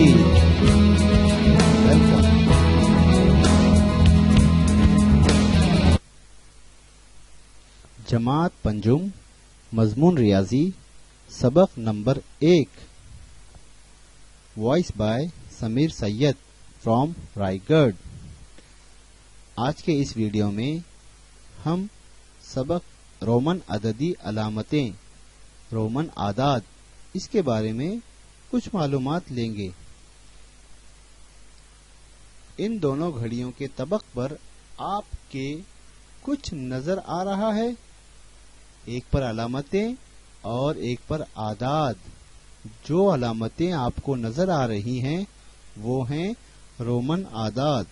मजीद। Welcome. जमात पंजुम, मजमून रियाजी, सबक number 1। Voice bye Sameer Syed from Raigarh. आज के इस वीडियो में हम सबक रोमन अददी अलामतें, रोमन आदाद, इसके बारे में कुछ मालूमात लेंगे। इन दोनों घड़ियों के तबक पर आपके कुछ नजर आ रहा है, एक पर अलामतें और एक पर आदाद। जो अलामतें आपको नजर आ रही हैं वो हैं रोमन आदाद।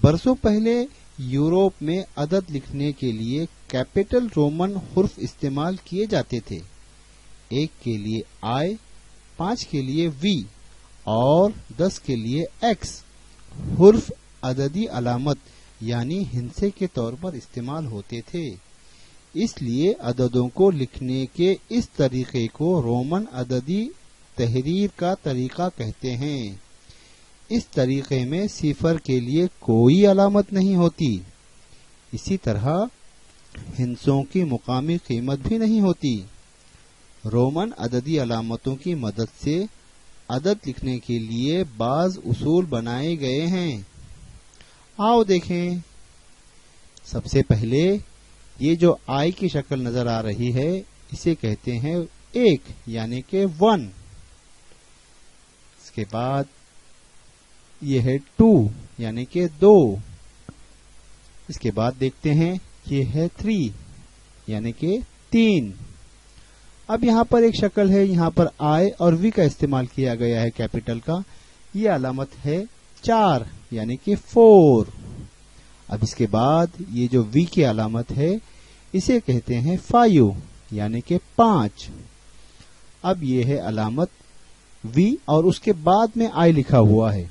बरसों पहले यूरोप में अदद लिखने के लिए कैपिटल रोमन हुर्फ इस्तेमाल किए जाते थे। 1 के लिए I, 5 के लिए V और 10 के लिए X हुर्फ अददी अलामत यानी हिंसे के तौर पर इस्तेमाल होते थे। इसलिए अददों को लिखने के इस तरीके को रोमन अददी तहरीर का तरीका कहते हैं। इस तरीके में सिफर के लिए कोई अलामत नहीं होती। इसी तरह हिंसों की मुकामी कीमत भी नहीं होती। रोमन अददी अलामतों की मदद से अदद लिखने के लिए बाज उसूल बनाए गए हैं। आओ देखें। सबसे पहले ये जो आई की शक्ल नजर आ रही है इसे कहते हैं 1 यानी कि 1। इसके बाद ये है 2 यानी कि 2। इसके बाद देखते हैं ये है 3 यानी कि 3। अब यहाँ पर एक शक्ल है, यहाँ पर I और V का इस्तेमाल किया गया है कैपिटल का। ये अलामत है 4 यानी कि 4। अब इसके बाद ये जो V की अलामत है इसे कहते हैं 5 यानी कि 5। अब ये है अलामत V और उसके बाद में I लिखा हुआ है।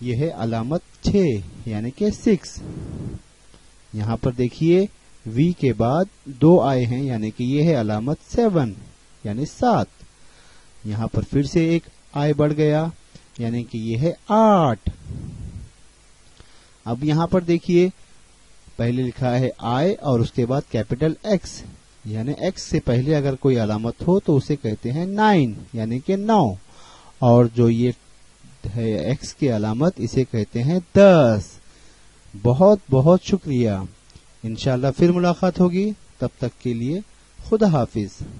ये है अलामत 6 यानी कि 6। यहाँ पर देखिए V के बाद 2 I हैं यानी कि ये है अलामत 7 यानी 7। यहाँ पर फिर से एक I बढ़ गया यानी कि ये है 8। अब यहाँ पर देखिए पहले लिखा है I और उसके बाद कैपिटल X यानी X से पहले अगर कोई अलामत हो तो उसे कहते हैं 9 यानी कि 9। और जो ये है X की अलामत इसे कहते हैं 10। बहुत बहुत शुक्रिया। इंशाल्लाह फिर मुलाकात होगी, तब तक के लिए खुदा हाफिज।